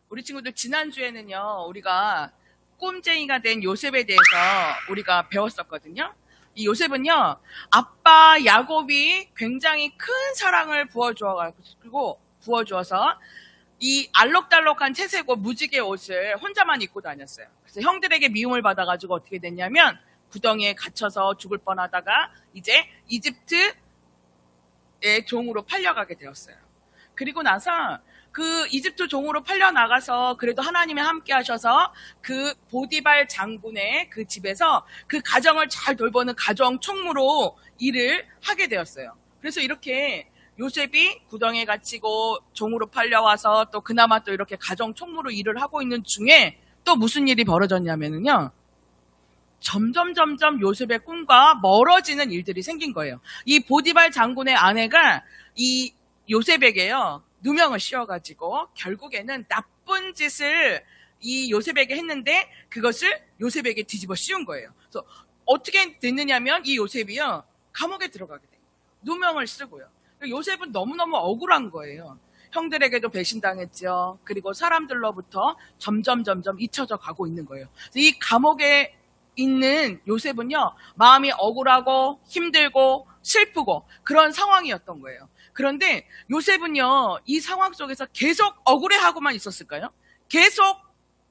우리 친구들 지난주에는요, 우리가 꿈쟁이가 된 요셉에 대해서 우리가 배웠었거든요. 이 요셉은요, 아빠 야곱이 굉장히 큰 사랑을 부어주어서 이 알록달록한 채색 옷, 무지개 옷을 혼자만 입고 다녔어요. 그래서 형들에게 미움을 받아가지고 어떻게 됐냐면 구덩이에 갇혀서 죽을 뻔하다가 이제 이집트의 종으로 팔려가게 되었어요. 그리고 나서 그 이집트 종으로 팔려나가서 그래도 하나님이 함께 하셔서 그 보디발 장군의 그 집에서 그 가정을 잘 돌보는 가정 총무로 일을 하게 되었어요. 그래서 이렇게 요셉이 구덩이에 갇히고 종으로 팔려와서 또 그나마 또 이렇게 가정 총무로 일을 하고 있는 중에 또 무슨 일이 벌어졌냐면요. 점점 요셉의 꿈과 멀어지는 일들이 생긴 거예요. 이 보디발 장군의 아내가 이 요셉에게요, 누명을 씌워가지고 결국에는 나쁜 짓을 이 요셉에게 했는데 그것을 요셉에게 뒤집어 씌운 거예요. 그래서 어떻게 됐느냐면 이 요셉이요, 감옥에 들어가게 돼요. 누명을 쓰고요. 요셉은 너무너무 억울한 거예요. 형들에게도 배신당했죠. 그리고 사람들로부터 점점 잊혀져 가고 있는 거예요. 이 감옥에 있는 요셉은요, 마음이 억울하고 힘들고 슬프고 그런 상황이었던 거예요. 그런데 요셉은요, 이 상황 속에서 계속 억울해하고만 있었을까요? 계속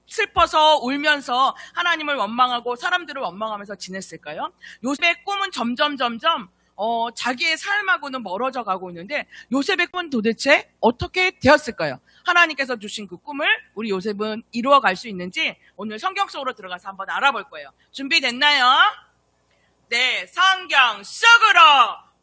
슬퍼서 울면서 하나님을 원망하고 사람들을 원망하면서 지냈을까요? 요셉의 꿈은 점점 자기의 삶하고는 멀어져 가고 있는데 요셉의 꿈은 도대체 어떻게 되었을까요? 하나님께서 주신 그 꿈을 우리 요셉은 이루어갈 수 있는지 오늘 성경 속으로 들어가서 한번 알아볼 거예요. 준비됐나요? 네, 성경 속으로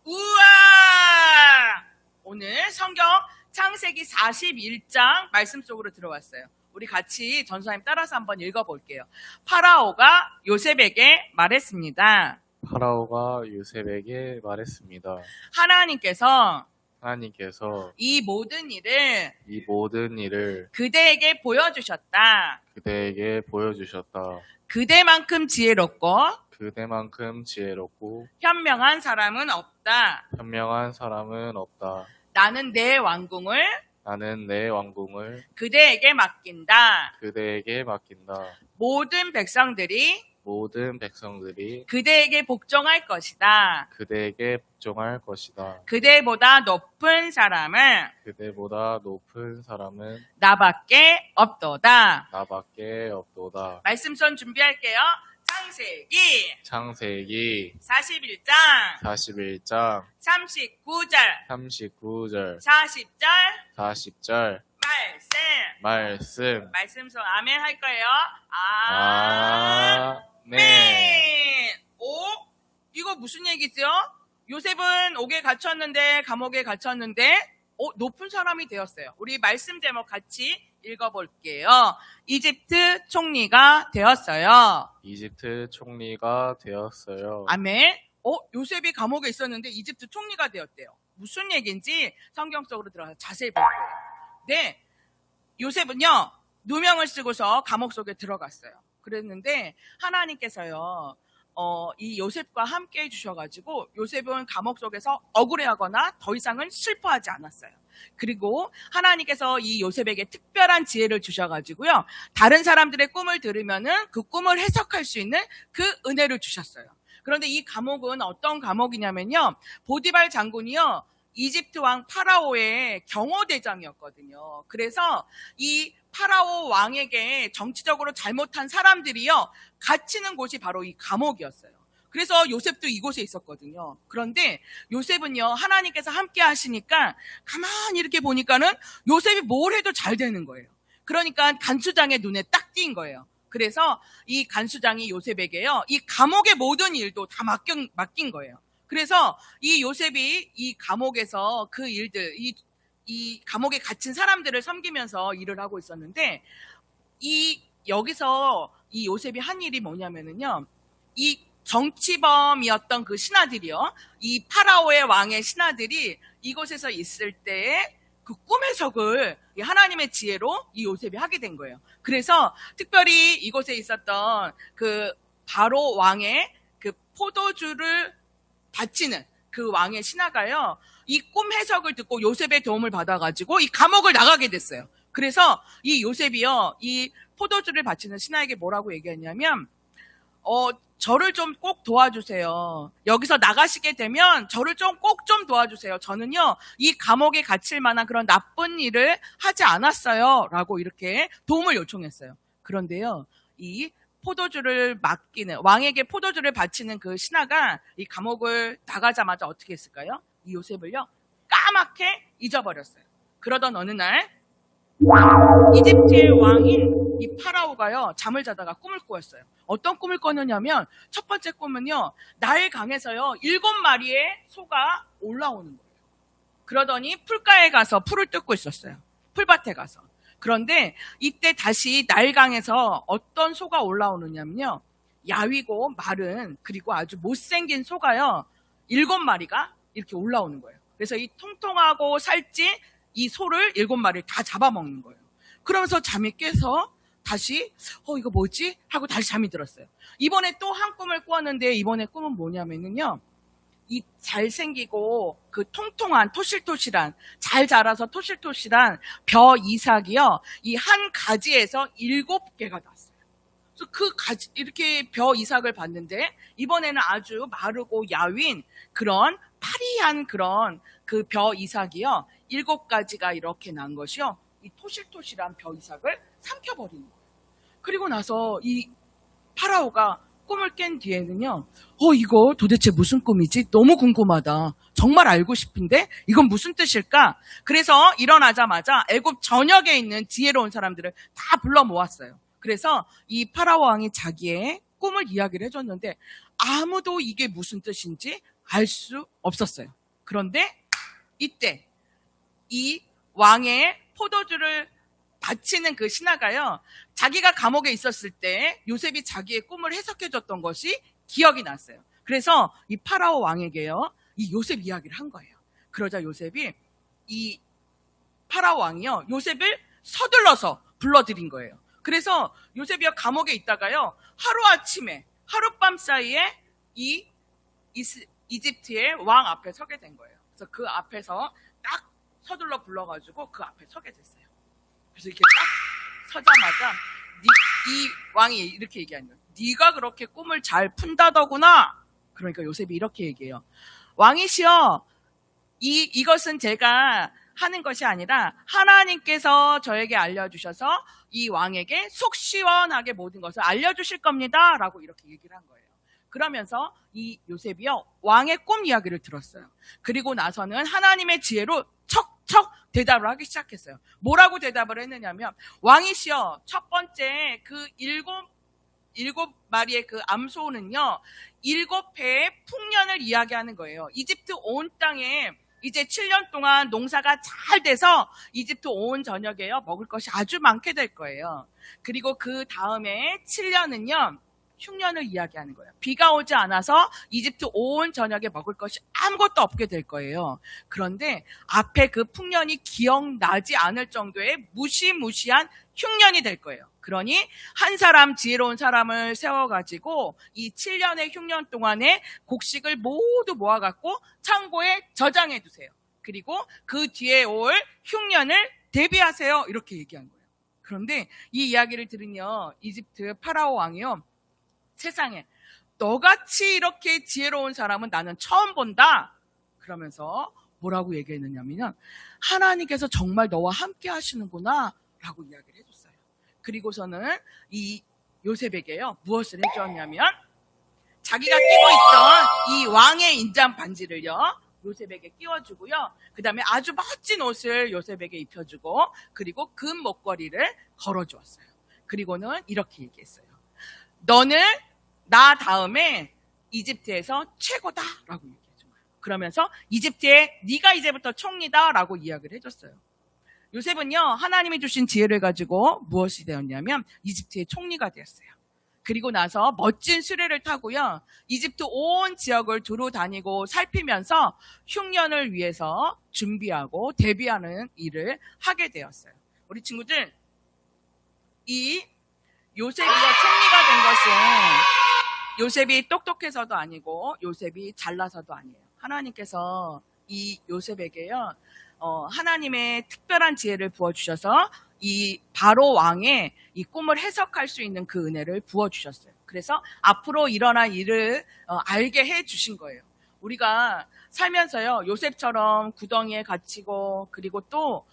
우와! 오늘 성경 창세기 41장 말씀 속으로 들어왔어요. 우리 같이 전도사님 따라서 한번 읽어볼게요. 파라오가 요셉에게 말했습니다. 파라오가 요셉에게 말했습니다. 하나님께서 이 이 모든 일을 그대에게 보여주셨다. 그대만큼 지혜롭고 현명한 사람은 없다. 나는 내 왕궁을 그대에게 맡긴다. 모든 백성들이 그대에게 복종할 것이다. 그대보다 높은 사람은 나밖에 없도다. 말씀선 준비할게요. 창세기 41장 39절 40절 말씀선 아멘 할 거예요. 네. 이거 무슨 얘기죠? 요셉은 감옥에 갇혔는데 높은 사람이 되었어요. 우리 말씀 제목 같이 읽어볼게요. 이집트 총리가 되었어요. 아멘. 요셉이 감옥에 있었는데 이집트 총리가 되었대요. 무슨 얘기인지 성경 속으로 들어가서 자세히 볼 거예요. 네. 요셉은요, 누명을 쓰고서 감옥 속에 들어갔어요. 그랬는데 하나님께서요, 이 요셉과 함께 해주셔가지고 요셉은 감옥 속에서 억울해하거나 더 이상은 슬퍼하지 않았어요. 그리고 하나님께서 이 요셉에게 특별한 지혜를 주셔가지고요, 다른 사람들의 꿈을 들으면은 그 꿈을 해석할 수 있는 그 은혜를 주셨어요. 그런데 이 감옥은 어떤 감옥이냐면요, 보디발 장군이요, 이집트 왕 파라오의 경호대장이었거든요. 그래서 이 파라오 왕에게 정치적으로 잘못한 사람들이요, 갇히는 곳이 바로 이 감옥이었어요. 그래서 요셉도 이곳에 있었거든요. 그런데 요셉은요, 하나님께서 함께 하시니까 가만히 이렇게 보니까는 요셉이 뭘 해도 잘 되는 거예요. 그러니까 간수장의 눈에 딱 띈 거예요. 그래서 이 간수장이 요셉에게요, 이 감옥의 모든 일도 다 맡긴 거예요. 그래서 이 요셉이 이 감옥에서 그 일들, 이 감옥에 갇힌 사람들을 섬기면서 일을 하고 있었는데, 여기서 이 요셉이 한 일이 뭐냐면은요, 이 정치범이었던 그 신하들이요, 이 파라오의 왕의 신하들이 이곳에서 있을 때에 그 꿈 해석을 하나님의 지혜로 이 요셉이 하게 된 거예요. 그래서 특별히 이곳에 있었던 그 바로 왕의 그 포도주를 바치는 그 왕의 신하가요, 이 꿈 해석을 듣고 요셉의 도움을 받아가지고 이 감옥을 나가게 됐어요. 그래서 이 요셉이요, 이 포도주를 바치는 신하에게 뭐라고 얘기했냐면, 저를 좀 꼭 도와주세요. 여기서 나가시게 되면 저를 좀 꼭 좀 도와주세요. 저는요, 이 감옥에 갇힐 만한 그런 나쁜 일을 하지 않았어요. 라고 이렇게 도움을 요청했어요. 그런데요, 이 포도주를 맡기는, 왕에게 포도주를 바치는 그 신하가 이 감옥을 나가자마자 어떻게 했을까요? 이 요셉을요, 까맣게 잊어버렸어요. 그러던 어느 날, 이집트의 왕인 이 파라오가요, 잠을 자다가 꿈을 꾸었어요. 어떤 꿈을 꿨느냐면, 첫 번째 꿈은요, 나일강에서요, 7마리의 소가 올라오는 거예요. 그러더니 풀가에 가서 풀을 뜯고 있었어요. 풀밭에 가서. 그런데 이때 다시 나일강에서 어떤 소가 올라오느냐면요, 야위고 마른, 그리고 아주 못생긴 소가요, 7마리가 이렇게 올라오는 거예요. 그래서 이 통통하고 살찐 이 소를 7마리를 다 잡아먹는 거예요. 그러면서 잠이 깨서 다시 이거 뭐지? 하고 다시 잠이 들었어요. 이번에 또 한 꿈을 꾸었는데, 이번에 꿈은 뭐냐면요, 이 잘생기고 그 통통한 토실토실한, 잘 자라서 토실토실한 벼 이삭이요, 이 한 가지에서 7개가 났어요. 그래서 그 가지, 이렇게 벼 이삭을 봤는데, 이번에는 아주 마르고 야윈 그런 파리한 그런 그 벼 이삭이요, 7가지가 이렇게 난 것이요, 이 토실토실한 벼 이삭을 삼켜버리는 거예요. 그리고 나서 이 파라오가 꿈을 깬 뒤에는요, 이거 도대체 무슨 꿈이지? 너무 궁금하다. 정말 알고 싶은데 이건 무슨 뜻일까? 그래서 일어나자마자 애굽 전역에 있는 지혜로운 사람들을 다 불러 모았어요. 그래서 이 파라오 왕이 자기의 꿈을 이야기를 해줬는데, 아무도 이게 무슨 뜻인지 알 수 없었어요. 그런데 이때 이 왕의 포도주를 바치는 그 신하가요, 자기가 감옥에 있었을 때 요셉이 자기의 꿈을 해석해줬던 것이 기억이 났어요. 그래서 이 파라오 왕에게요, 이 요셉 이야기를 한 거예요. 그러자 요셉이, 이 파라오 왕이요, 요셉을 서둘러서 불러들인 거예요. 그래서 요셉이 감옥에 있다가요, 하루아침에, 하룻밤 사이에 이 이집트의 왕 앞에 서게 된 거예요. 그래서 그 앞에서 딱 서둘러 불러가지고 그 앞에 서게 됐어요. 그래서 이렇게 딱 서자마자 이 왕이 이렇게 얘기하는 거예요. 네가 그렇게 꿈을 잘 푼다더구나. 그러니까 요셉이 이렇게 얘기해요. 왕이시여, 이것은 제가 하는 것이 아니라 하나님께서 저에게 알려주셔서 이 왕에게 속 시원하게 모든 것을 알려주실 겁니다. 라고 이렇게 얘기를 한 거예요. 그러면서 이 요셉이요, 왕의 꿈 이야기를 들었어요. 그리고 나서는 하나님의 지혜로 척척 대답을 하기 시작했어요. 뭐라고 대답을 했느냐면, 왕이시여, 첫 번째 그 일곱 마리의 그 암소는요, 7회의 풍년을 이야기하는 거예요. 이집트 온 땅에 이제 7년 동안 농사가 잘 돼서 이집트 온 전역에요, 먹을 것이 아주 많게 될 거예요. 그리고 그 다음에 7년은요, 흉년을 이야기하는 거예요. 비가 오지 않아서 이집트 온 전역에 먹을 것이 아무것도 없게 될 거예요. 그런데 앞에 그 풍년이 기억나지 않을 정도의 무시무시한 흉년이 될 거예요. 그러니 한 사람, 지혜로운 사람을 세워가지고 이 7년의 흉년 동안에 곡식을 모두 모아갖고 창고에 저장해 두세요. 그리고 그 뒤에 올 흉년을 대비하세요. 이렇게 얘기한 거예요. 그런데 이 이야기를 들으며 이집트 파라오 왕이요, 세상에 너같이 이렇게 지혜로운 사람은 나는 처음 본다. 그러면서 뭐라고 얘기했느냐면, 하나님께서 정말 너와 함께 하시는구나 라고 이야기를 해줬어요. 그리고서는 이 요셉에게요, 무엇을 해주었냐면, 자기가 끼고 있던 이 왕의 인장 반지를요, 요셉에게 끼워주고요, 그 다음에 아주 멋진 옷을 요셉에게 입혀주고, 그리고 금 목걸이를 걸어주었어요. 그리고는 이렇게 얘기했어요. 너는 나 다음에 이집트에서 최고다 라고 얘기해준 거예요. 그러면서 이집트에 네가 이제부터 총리다 라고 이야기를 해줬어요. 요셉은요, 하나님이 주신 지혜를 가지고 무엇이 되었냐면 이집트의 총리가 되었어요. 그리고 나서 멋진 수레를 타고요, 이집트 온 지역을 두루 다니고 살피면서 흉년을 위해서 준비하고 대비하는 일을 하게 되었어요. 우리 친구들, 이 요셉이가 총리가 된 것은 요셉이 똑똑해서도 아니고 요셉이 잘나서도 아니에요. 하나님께서 이 요셉에게요, 하나님의 특별한 지혜를 부어주셔서 이 바로 왕의 이 꿈을 해석할 수 있는 그 은혜를 부어주셨어요. 그래서 앞으로 일어날 일을 알게 해주신 거예요. 우리가 살면서요, 요셉처럼 구덩이에 갇히고, 그리고 또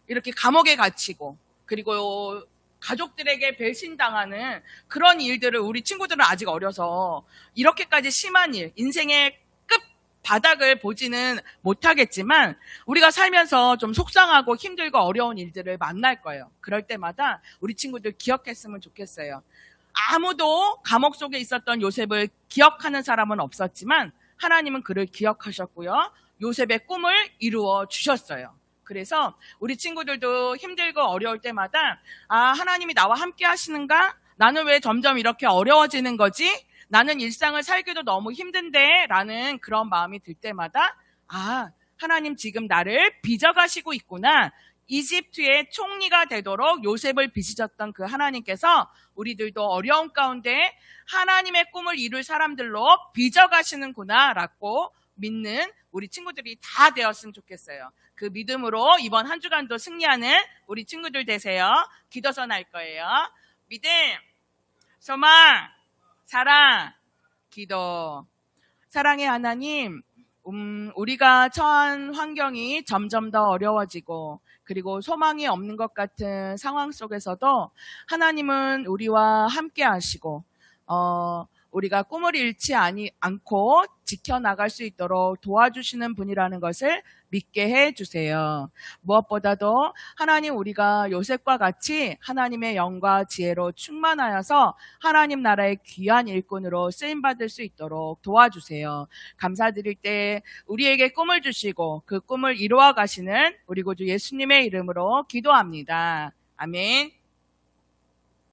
이렇게 감옥에 갇히고, 그리고 가족들에게 배신당하는 그런 일들을 우리 친구들은 아직 어려서 이렇게까지 심한 일, 인생의 끝 바닥을 보지는 못하겠지만 우리가 살면서 좀 속상하고 힘들고 어려운 일들을 만날 거예요. 그럴 때마다 우리 친구들 기억했으면 좋겠어요. 아무도 감옥 속에 있었던 요셉을 기억하는 사람은 없었지만 하나님은 그를 기억하셨고요. 요셉의 꿈을 이루어 주셨어요. 그래서 우리 친구들도 힘들고 어려울 때마다 하나님이 나와 함께 하시는가? 나는 왜 점점 이렇게 어려워지는 거지? 나는 일상을 살기도 너무 힘든데? 라는 그런 마음이 들 때마다 하나님 지금 나를 빚어가시고 있구나. 이집트의 총리가 되도록 요셉을 빚으셨던 그 하나님께서 우리들도 어려운 가운데 하나님의 꿈을 이룰 사람들로 빚어가시는구나 라고 믿는 우리 친구들이 다 되었으면 좋겠어요. 그 믿음으로 이번 한 주간도 승리하는 우리 친구들 되세요. 기도선 할 거예요. 믿음, 소망, 사랑, 기도. 사랑의 하나님, 우리가 처한 환경이 점점 더 어려워지고 그리고 소망이 없는 것 같은 상황 속에서도 하나님은 우리와 함께 하시고 우리가 꿈을 잃지 않고 지켜나갈 수 있도록 도와주시는 분이라는 것을 믿게 해주세요. 무엇보다도 하나님 우리가 요셉과 같이 하나님의 영과 지혜로 충만하여서 하나님 나라의 귀한 일꾼으로 쓰임받을 수 있도록 도와주세요. 감사드릴 때 우리에게 꿈을 주시고 그 꿈을 이루어 가시는 우리 구주 예수님의 이름으로 기도합니다. 아멘.